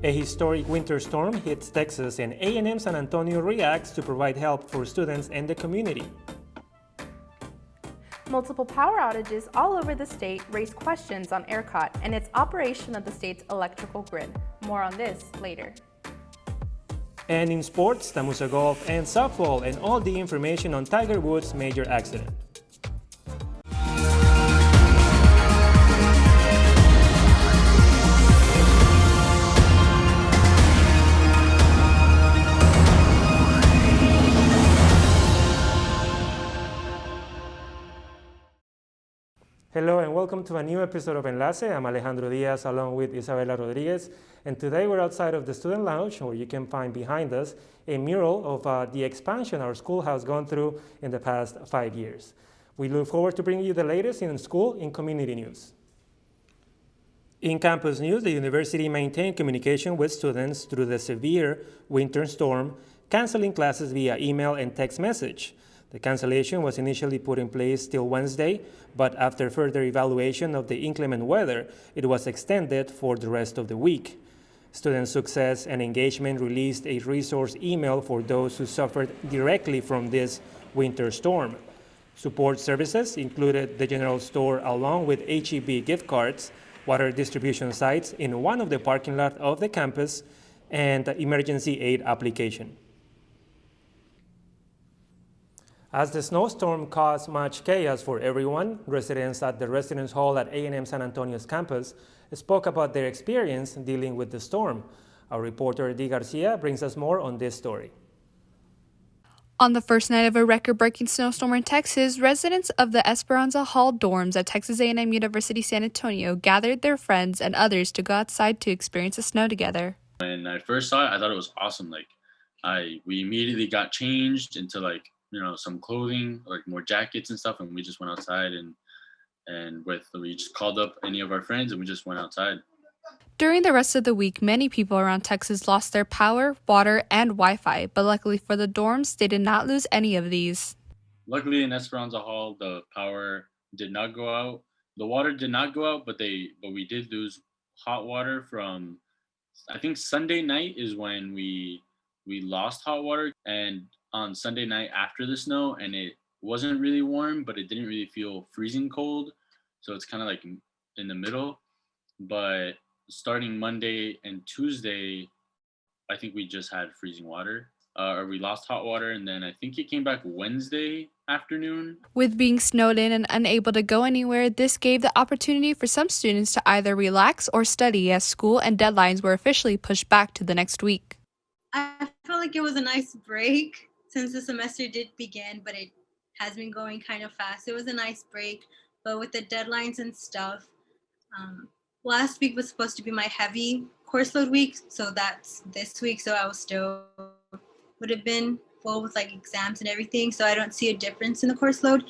A historic winter storm hits Texas and A&M San Antonio reacts to provide help for students and the community. Multiple power outages all over the state raise questions on ERCOT and its operation of the state's electrical grid. More on this later. And in sports, Tamusa Golf and softball, and all the information on Tiger Woods' major accident. Hello and welcome to a new episode of Enlace. I'm Alejandro Diaz along with Isabella Rodriguez, and today we're outside of the student lounge where you can find behind us a mural of the expansion our school has gone through in the past 5 years. We look forward to bringing you the latest in school and community news. In campus news, the university maintained communication with students through the severe winter storm, canceling classes via email and text message. The cancellation was initially put in place till Wednesday, but after further evaluation of the inclement weather, it was extended for the rest of the week. Student Success and Engagement released a resource email for those who suffered directly from this winter storm. Support services included the general store along with H-E-B gift cards, water distribution sites in one of the parking lot of the campus, and emergency aid application. As the snowstorm caused much chaos for everyone, residents at the residence hall at A&M San Antonio's campus spoke about their experience dealing with the storm. Our reporter Garcia brings us more on this story. On the first night of a record-breaking snowstorm in Texas, residents of the Esperanza Hall dorms at Texas A&M University-San Antonio gathered their friends and others to go outside to experience the snow together. When I first saw it, I thought it was awesome. We immediately got changed into some clothing, like more jackets and stuff, and we just went outside we just called up any of our friends and we just went outside. During the rest of the week, many people around Texas lost their power, water, and Wi-Fi, but luckily for the dorms, they did not lose any of these. Luckily in Esperanza Hall, the power did not go out. The water did not go out, but we did lose hot water from, I think Sunday night is when we lost hot water, and on Sunday night after the snow, and it wasn't really warm, but it didn't really feel freezing cold. So it's kind of like in the middle. But starting Monday and Tuesday, I think we just had freezing water, or we lost hot water. And then I think it came back Wednesday afternoon. With being snowed in and unable to go anywhere, this gave the opportunity for some students to either relax or study as school and deadlines were officially pushed back to the next week. I felt like it was a nice break since the semester did begin, but it has been going kind of fast. It was a nice break, but with the deadlines and stuff, last week was supposed to be my heavy course load week, so that's this week, so I would have been full with exams and everything, so I don't see a difference in the course load,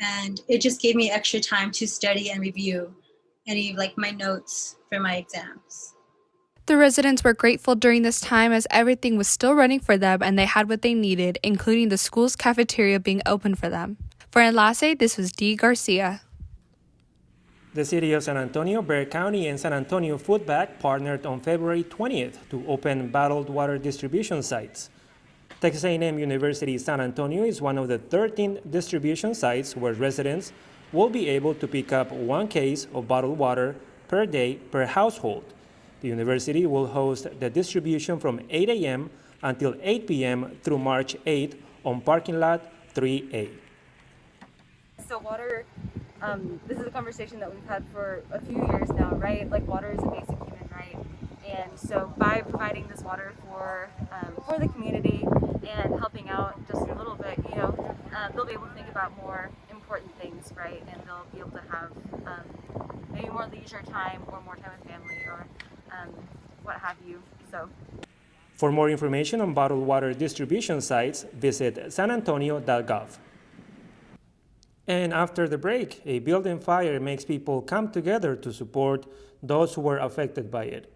and it just gave me extra time to study and review any of my notes for my exams. The residents were grateful during this time as everything was still running for them and they had what they needed, including the school's cafeteria being open for them. For Enlace, this was Garcia. The city of San Antonio, Bexar County, and San Antonio Food Bank partnered on February 20th to open bottled water distribution sites. Texas A&M University-San Antonio is one of the 13 distribution sites where residents will be able to pick up 1 case of bottled water per day per household. The university will host the distribution from 8 a.m. until 8 p.m. through March 8th on parking lot 3A. So water, this is a conversation that we've had for a few years now, right? Water is a basic human right. And so by providing this water for the community and helping out just a little bit, they'll be able to think about more important things, right? And they'll be able to have maybe more leisure time or more time with family or what have you. So, for more information on bottled water distribution sites, visit sanantonio.gov. And after the break, a building fire makes people come together to support those who were affected by it.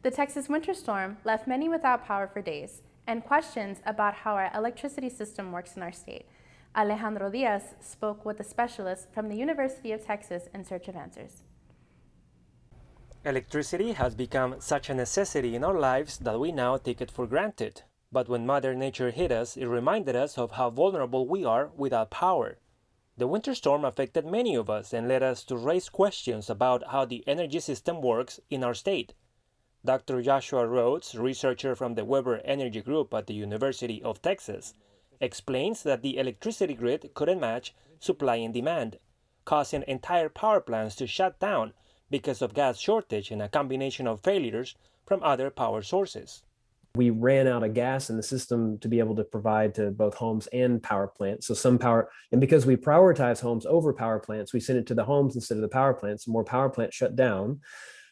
The Texas winter storm left many without power for days, and questions about how our electricity system works in our state. Alejandro Diaz spoke with a specialist from the University of Texas in search of answers. Electricity has become such a necessity in our lives that we now take it for granted. But when Mother Nature hit us, it reminded us of how vulnerable we are without power. The winter storm affected many of us and led us to raise questions about how the energy system works in our state. Dr. Joshua Rhodes, researcher from the Weber Energy Group at the University of Texas, explains that the electricity grid couldn't match supply and demand, causing entire power plants to shut down because of gas shortage and a combination of failures from other power sources. We ran out of gas in the system to be able to provide to both homes and power plants. So some power, and because we prioritize homes over power plants, we sent it to the homes instead of the power plants. More power plants shut down.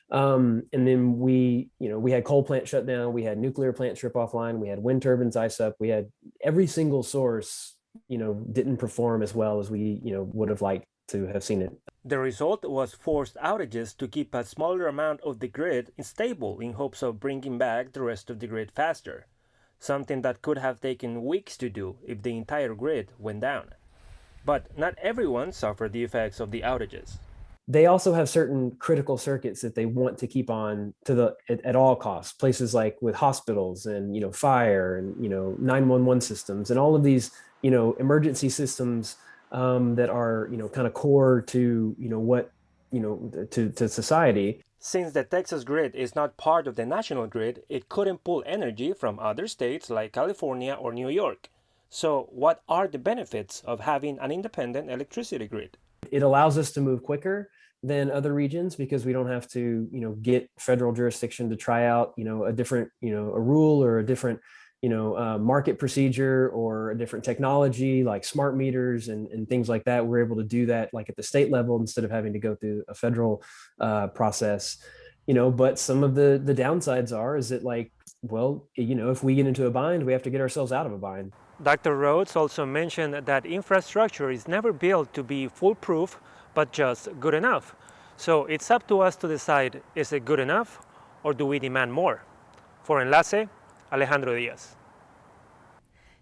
And then we had coal plant shut down. We had nuclear plant trip offline. We had wind turbines ice up. We had every single source, didn't perform as well as we, would have liked to have seen it. The result was forced outages to keep a smaller amount of the grid stable in hopes of bringing back the rest of the grid faster, something that could have taken weeks to do if the entire grid went down. But not everyone suffered the effects of the outages. They also have certain critical circuits that they want to keep on at all costs. Places like with hospitals and fire and 911 systems and all of these emergency systems that are kind of core to to society. Since the Texas grid is not part of the national grid, it couldn't pull energy from other states like California or New York. So what are the benefits of having an independent electricity grid? It allows us to move quicker than other regions because we don't have to get federal jurisdiction to try out a different a rule or a different market procedure or a different technology like smart meters and things like that. We're able to do that like at the state level instead of having to go through a federal process. But some of the downsides is that if we get into a bind, we have to get ourselves out of a bind. Dr. Rhodes also mentioned that infrastructure is never built to be foolproof, but just good enough. So it's up to us to decide, is it good enough or do we demand more? For Enlace, Alejandro Diaz.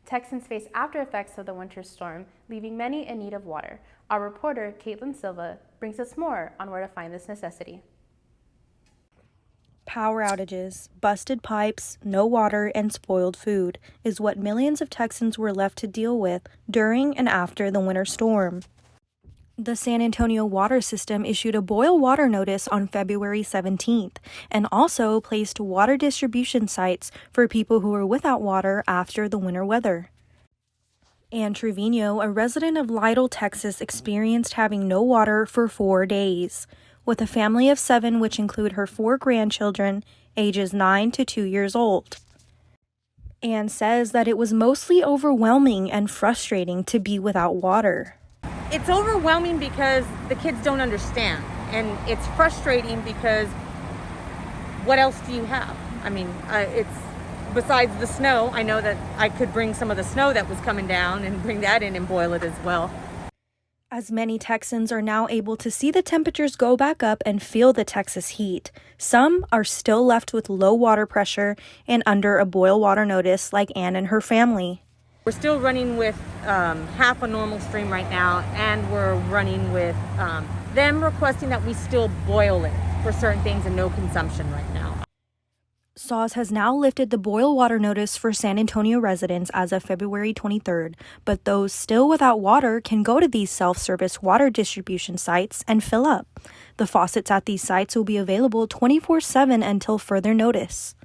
Texans face after effects of the winter storm, leaving many in need of water. Our reporter, Katelyn Silva, brings us more on where to find this necessity. Power outages, busted pipes, no water, and spoiled food is what millions of Texans were left to deal with during and after the winter storm. The San Antonio water system issued a boil water notice on February 17th and also placed water distribution sites for people who were without water after the winter weather. Ann Trevino, a resident of Lytle, Texas, experienced having no water for 4 days. With a family of 7, which include her 4 grandchildren, ages 9 to 2 years old. Ann says that it was mostly overwhelming and frustrating to be without water. It's overwhelming because the kids don't understand, and it's frustrating because what else do you have? I mean, it's besides the snow. I know that I could bring some of the snow that was coming down and bring that in and boil it as well. As many Texans are now able to see the temperatures go back up and feel the Texas heat, some are still left with low water pressure and under a boil water notice like Ann and her family. We're still running with half a normal stream right now, and we're running with them requesting that we still boil it for certain things and no consumption right now. SAWS has now lifted the boil water notice for San Antonio residents as of February 23rd, but those still without water can go to these self-service water distribution sites and fill up. The faucets at these sites will be available 24/7 until further notice.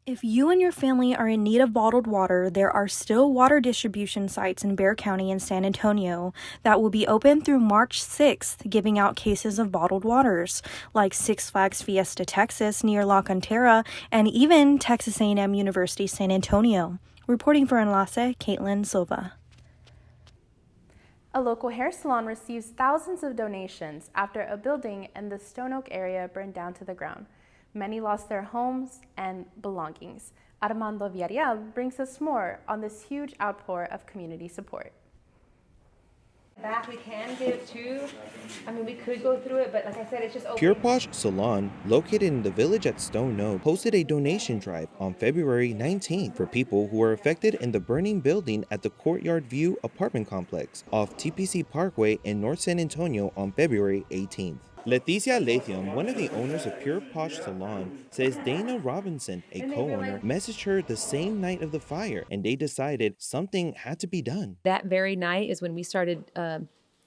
If you and your family are in need of bottled water, there are still water distribution sites in Bexar County and San Antonio that will be open through March 6th, giving out cases of bottled waters, like Six Flags Fiesta Texas near La Cantera, and even Texas A&M University-San Antonio. Reporting for Enlace, Katelyn Silva. A local hair salon receives thousands of donations after a building in the Stone Oak area burned down to the ground. Many lost their homes and belongings. Armando Villarreal brings us more on this huge outpour of community support. Back we can give too. I mean, we could go through it, but like I said, it's just open. Pure Posh Salon, located in the village at Stone Oak, hosted a donation drive on February 19th for people who were affected in the burning building at the Courtyard View apartment complex off TPC Parkway in North San Antonio on February 18th. Leticia Lethium, one of the owners of Pure Posh Salon, says Dana Robinson, a co-owner, messaged her the same night of the fire, and they decided something had to be done. That very night is when we started,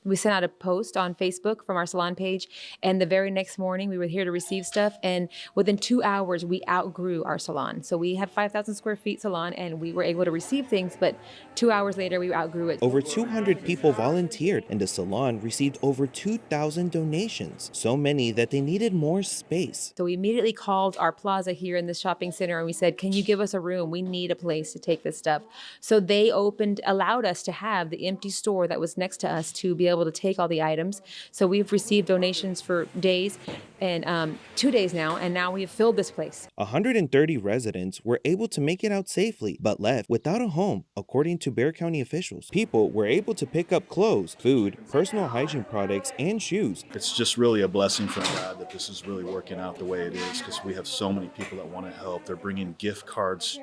we sent out a post on Facebook from our salon page, and the very next morning we were here to receive stuff, and within 2 hours we outgrew our salon. So we had 5,000 square feet salon, and we were able to receive things, but 2 hours later we outgrew it. Over 200 people volunteered, and the salon received over 2,000 donations, so many that they needed more space. So we immediately called our plaza here in the shopping center, and we said, can you give us a room? We need a place to take this stuff. So they allowed us to have the empty store that was next to us to be able to take all the items. So we've received donations for days, and 2 days now, and now we have filled this place. 130 residents were able to make it out safely, but left without a home, according to Bexar County officials. People were able to pick up clothes, food, personal hygiene products, and shoes. It's just really a blessing from God that this is really working out the way it is, because we have so many people that want to help. They're bringing gift cards,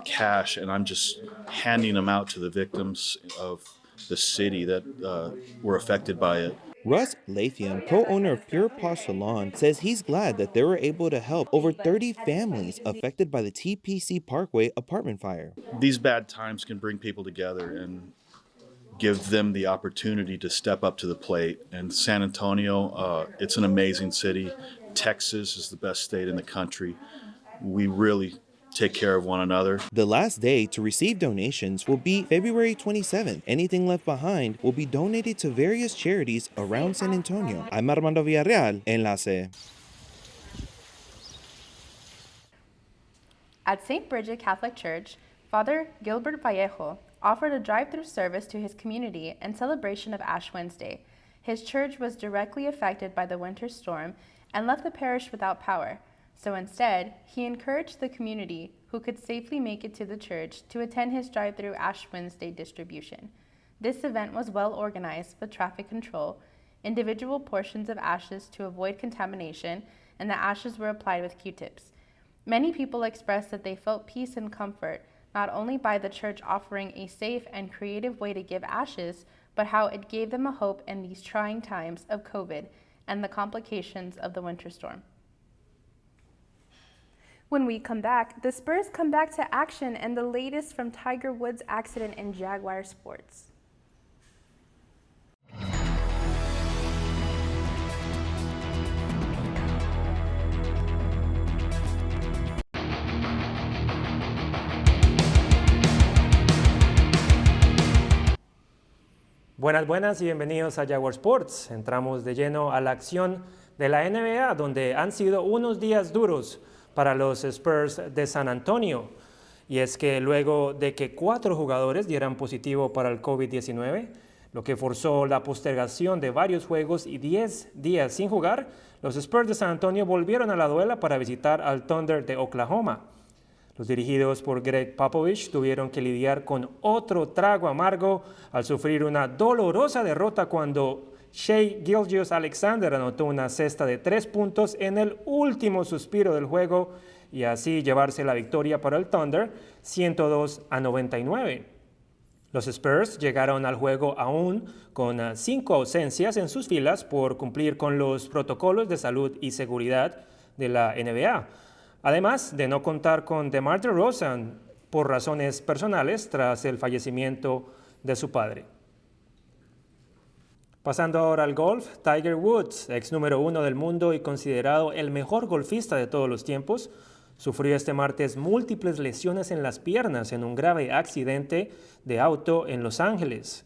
cash, and I'm just handing them out to the victims of the city that were affected by it. Russ Lathian, co-owner of Pure Posh Salon, says he's glad that they were able to help over 30 families affected by the TPC Parkway apartment fire. These bad times can bring people together and give them the opportunity to step up to the plate. And San Antonio, it's an amazing city. Texas is the best state in the country. We really take care of one another. The last day to receive donations will be February 27th. Anything left behind will be donated to various charities around San Antonio. I'm Armando Villarreal, Enlace. At St. Bridget Catholic Church, Father Gilbert Vallejo offered a drive-through service to his community in celebration of Ash Wednesday. His church was directly affected by the winter storm and left the parish without power. So instead, he encouraged the community who could safely make it to the church to attend his drive-through Ash Wednesday distribution. This event was well organized with traffic control, individual portions of ashes to avoid contamination, and the ashes were applied with Q-tips. Many people expressed that they felt peace and comfort, not only by the church offering a safe and creative way to give ashes, but how it gave them a hope in these trying times of COVID and the complications of the winter storm. When we come back, the Spurs come back to action and the latest from Tiger Woods' accident in Jaguar sports. Buenas, buenas y bienvenidos a Jaguar Sports. Entramos de lleno a la acción de la NBA, donde han sido unos días duros para los Spurs de San Antonio. Y es que luego de que 4 jugadores dieran positivo para el COVID-19, lo que forzó la postergación de varios juegos y 10 días sin jugar, los Spurs de San Antonio volvieron a la duela para visitar al Thunder de Oklahoma. Los dirigidos por Greg Popovich tuvieron que lidiar con otro trago amargo al sufrir una dolorosa derrota cuando Shai Gilgeous-Alexander anotó una cesta de 3 puntos en el último suspiro del juego y así llevarse la victoria para el Thunder 102-99. Los Spurs llegaron al juego aún con 5 ausencias en sus filas por cumplir con los protocolos de salud y seguridad de la NBA, además de no contar con DeMar DeRozan por razones personales tras el fallecimiento de su padre. Pasando ahora al golf, Tiger Woods, ex número 1 del mundo y considerado el mejor golfista de todos los tiempos, sufrió este martes múltiples lesiones en las piernas en un grave accidente de auto en Los Ángeles.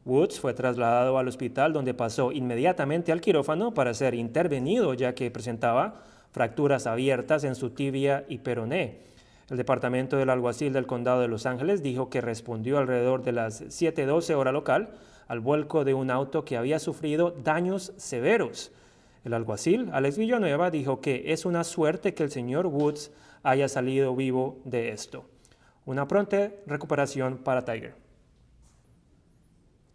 Woods fue trasladado al hospital donde pasó inmediatamente al quirófano para ser intervenido ya que presentaba fracturas abiertas en su tibia y peroné. El departamento del alguacil del condado de Los Ángeles dijo que respondió alrededor de las 7:12 hora local al vuelco de un auto que había sufrido daños severos. El alguacil, Alex Villanueva, dijo que es una suerte que el señor Woods haya salido vivo de esto. Una pronta recuperación para Tiger.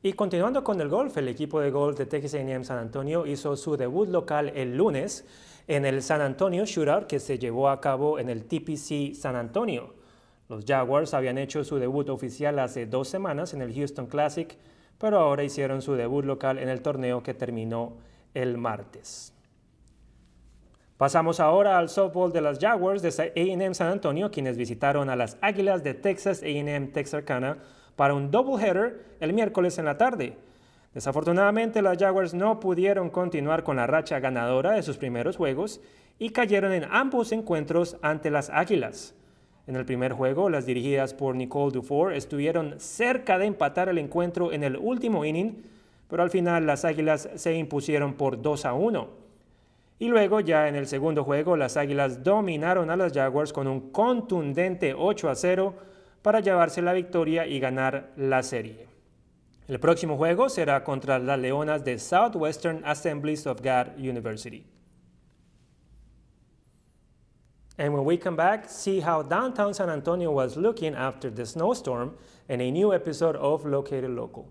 Y continuando con el golf, el equipo de golf de Texas A&M San Antonio hizo su debut local el lunes en el San Antonio Shootout que se llevó a cabo en el TPC San Antonio. Los Jaguars habían hecho su debut oficial hace 2 semanas en el Houston Classic, pero ahora hicieron su debut local en el torneo que terminó el martes. Pasamos ahora al softball de las Jaguars de A&M San Antonio, quienes visitaron a las Águilas de Texas A&M Texarkana para un doubleheader el miércoles en la tarde. Desafortunadamente, las Jaguars no pudieron continuar con la racha ganadora de sus primeros juegos y cayeron en ambos encuentros ante las Águilas. En el primer juego, las dirigidas por Nicole Dufour estuvieron cerca de empatar el encuentro en el último inning, pero al final las Águilas se impusieron por 2-1. Y luego, ya en el segundo juego, las Águilas dominaron a las Jaguars con un contundente 8-0 para llevarse la victoria y ganar la serie. El próximo juego será contra las Leonas de Southwestern Assemblies of God University. And when we come back, see how downtown San Antonio was looking after the snowstorm in a new episode of Located Local.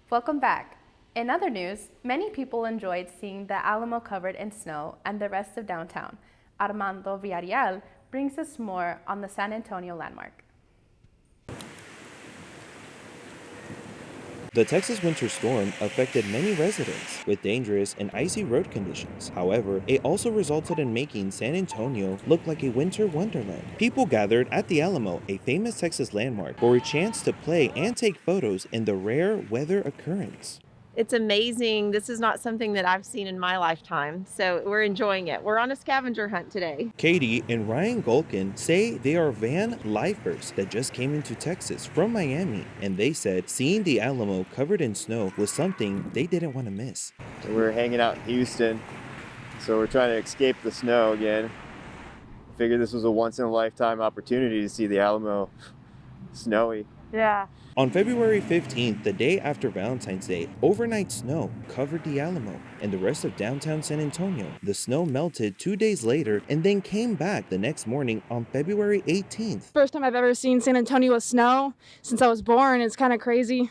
Welcome back. In other news, many people enjoyed seeing the Alamo covered in snow and the rest of downtown. Armando Villarreal brings us more on the San Antonio landmark. The Texas winter storm affected many residents with dangerous and icy road conditions. However, it also resulted in making San Antonio look like a winter wonderland. People gathered at the Alamo, a famous Texas landmark, for a chance to play and take photos in the rare weather occurrence. It's amazing. This is not something that I've seen in my lifetime, so we're enjoying it. We're on a scavenger hunt today. Katie and Ryan Golkin say they are van lifers that just came into Texas from Miami, and they said seeing the Alamo covered in snow was something they didn't want to miss. We're hanging out in Houston, so we're trying to escape the snow again. Figured this was a once-in-a-lifetime opportunity to see the Alamo snowy. Yeah. On February 15th, the day after Valentine's Day, overnight snow covered the Alamo and the rest of downtown San Antonio. The snow melted 2 days later and then came back the next morning on February 18th. First time I've ever seen San Antonio with snow since I was born. It's kind of crazy.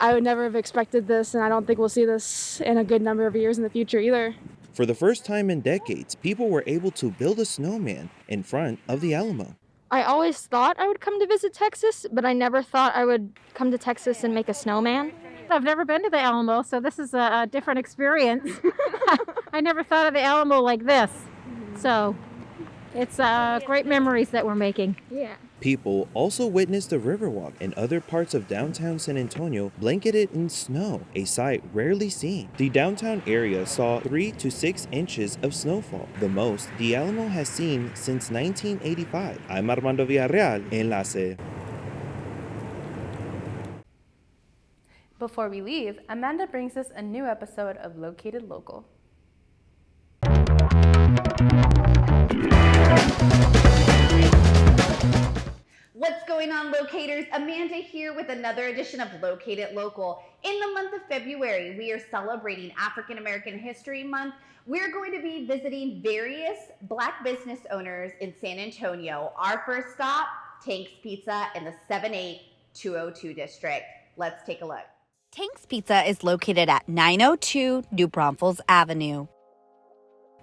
I would never have expected this, and I don't think we'll see this in a good number of years in the future either. For the first time in decades, people were able to build a snowman in front of the Alamo. I always thought I would come to visit Texas, but I never thought I would come to Texas and make a snowman. I've never been to the Alamo, so this is a different experience. I never thought of the Alamo like this. So it's great memories that we're making. Yeah. People also witnessed the Riverwalk and other parts of downtown San Antonio blanketed in snow, a sight rarely seen. The downtown area saw 3 to 6 inches of snowfall, the most the Alamo has seen since 1985. I'm Armando Villarreal, Enlace. Before we leave, Amanda brings us a new episode of Located Local. What's going on, locators? Amanda here with another edition of Located Local. In the month of February, we are celebrating African American History Month. We're going to be visiting various Black business owners in San Antonio. Our first stop, Tank's Pizza in the 78202 district. Let's take a look. Tank's Pizza is located at 902 New Braunfels Avenue.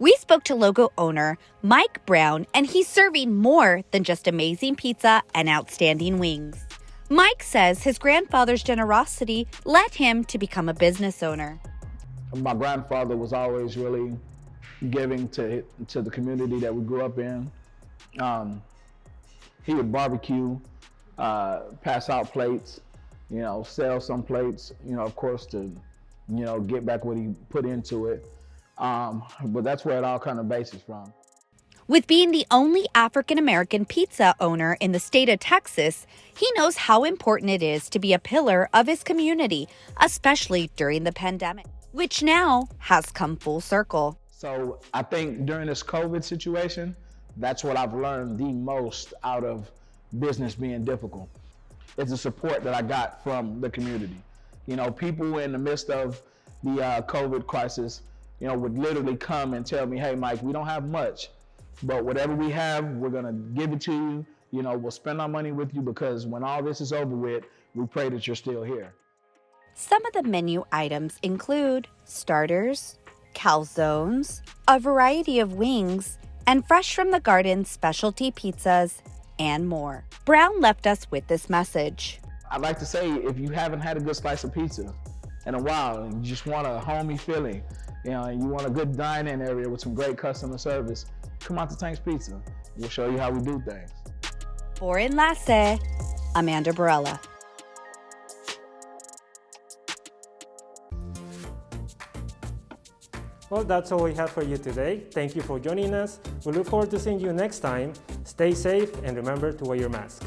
We spoke to logo owner Mike Brown, and he's serving more than just amazing pizza and outstanding wings. Mike says his grandfather's generosity led him to become a business owner. My grandfather was always really giving to the community that we grew up in. He would barbecue, pass out plates, sell some plates, of course to, get back what he put into it. But that's where it all kind of bases from. With being the only African-American pizza owner in the state of Texas, he knows how important it is to be a pillar of his community, especially during the pandemic, which now has come full circle. So I think during this COVID situation, that's what I've learned the most out of business being difficult. It's the support that I got from the community. People in the midst of the COVID crisis, would literally come and tell me, hey, Mike, we don't have much, but whatever we have, we're gonna give it to you. We'll spend our money with you because when all this is over with, we pray that you're still here. Some of the menu items include starters, calzones, a variety of wings, and fresh from the garden specialty pizzas, and more. Brown left us with this message. I'd like to say, if you haven't had a good slice of pizza in a while and you just want a homey feeling, and you want a good dine-in area with some great customer service, come out to Tank's Pizza. We'll show you how we do things. For Enlace, Amanda Barela. Well, that's all we have for you today. Thank you for joining us. We look forward to seeing you next time. Stay safe and remember to wear your mask.